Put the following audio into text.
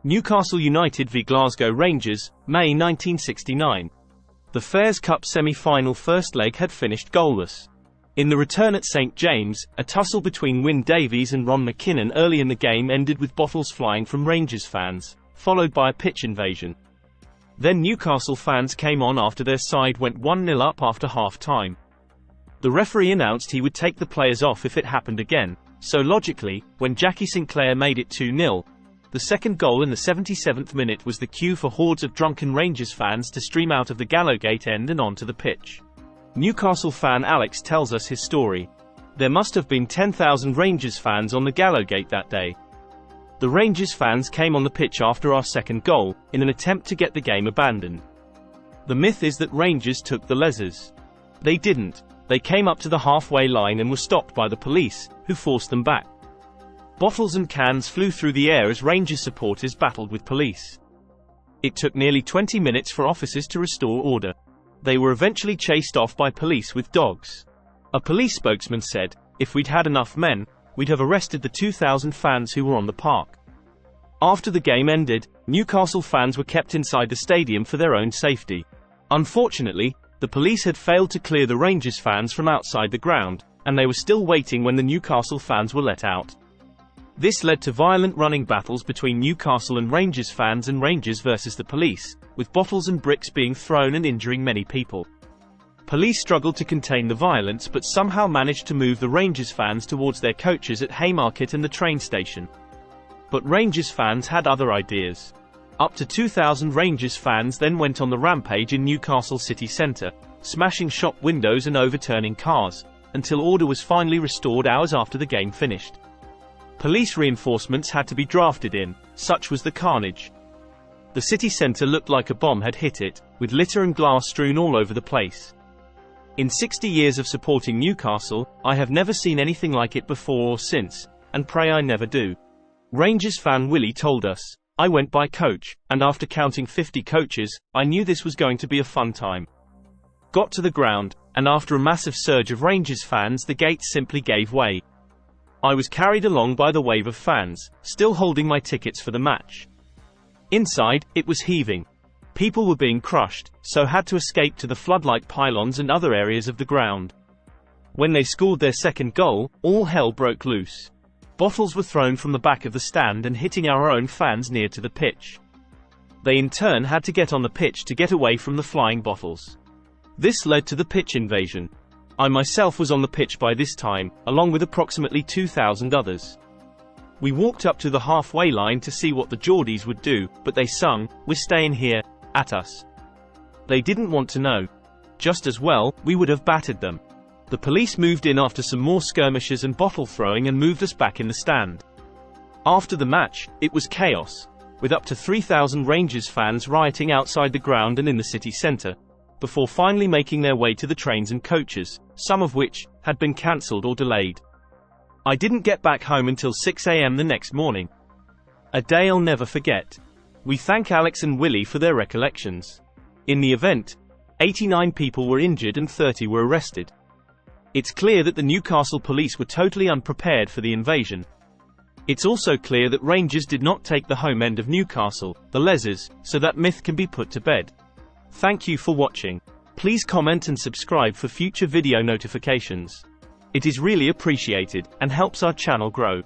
Newcastle United v Glasgow Rangers, May 1969. The Fairs Cup semi-final first leg had finished goalless. In the return at St James, a tussle between Wyn Davies and Ron McKinnon early in the game ended with bottles flying from Rangers fans, followed by a pitch invasion. Then Newcastle fans came on after their side went 1-0 up after half-time. The referee announced he would take the players off if it happened again, so logically, when Jackie Sinclair made it 2-0, the second goal in the 77th minute was the cue for hordes of drunken Rangers fans to stream out of the Gallowgate end and onto the pitch. Newcastle fan Alex tells us his story. There must have been 10,000 Rangers fans on the Gallowgate that day. The Rangers fans came on the pitch after our second goal, in an attempt to get the game abandoned. The myth is that Rangers took the lessers. They didn't. They came up to the halfway line and were stopped by the police, who forced them back. Bottles and cans flew through the air as Rangers supporters battled with police. It took nearly 20 minutes for officers to restore order. They were eventually chased off by police with dogs. A police spokesman said, "If we'd had enough men, we'd have arrested the 2,000 fans who were on the park." After the game ended, Newcastle fans were kept inside the stadium for their own safety. Unfortunately, the police had failed to clear the Rangers fans from outside the ground, and they were still waiting when the Newcastle fans were let out. This led to violent running battles between Newcastle and Rangers fans and Rangers versus the police, with bottles and bricks being thrown and injuring many people. Police struggled to contain the violence but somehow managed to move the Rangers fans towards their coaches at Haymarket and the train station. But Rangers fans had other ideas. Up to 2,000 Rangers fans then went on the rampage in Newcastle city centre, smashing shop windows and overturning cars, until order was finally restored hours after the game finished. Police reinforcements had to be drafted in, such was the carnage. The city centre looked like a bomb had hit it, with litter and glass strewn all over the place. In 60 years of supporting Newcastle, I have never seen anything like it before or since, and pray I never do. Rangers fan Willie told us, "I went by coach, and after counting 50 coaches, I knew this was going to be a fun time. Got to the ground, and after a massive surge of Rangers fans the gates simply gave way. I was carried along by the wave of fans, still holding my tickets for the match. Inside, it was heaving. People were being crushed, so had to escape to the floodlight pylons and other areas of the ground. When they scored their second goal, all hell broke loose. Bottles were thrown from the back of the stand and hitting our own fans near to the pitch. They in turn had to get on the pitch to get away from the flying bottles. This led to the pitch invasion. I myself was on the pitch by this time, along with approximately 2,000 others. We walked up to the halfway line to see what the Geordies would do, but they sung, 'We're staying here,' at us. They didn't want to know. Just as well, we would have battered them. The police moved in after some more skirmishes and bottle throwing and moved us back in the stand. After the match, it was chaos, with up to 3,000 Rangers fans rioting outside the ground and in the city centre, before finally making their way to the trains and coaches, some of which had been cancelled or delayed. I didn't get back home until 6 a.m. the next morning. A day I'll never forget. We thank Alex and Willie for their recollections. In the event, 89 people were injured and 30 were arrested. It's clear that the Newcastle police were totally unprepared for the invasion. It's also clear that Rangers did not take the home end of Newcastle, the lessers, so that myth can be put to bed. Thank you for watching. Please comment and subscribe for future video notifications. It is really appreciated, and helps our channel grow.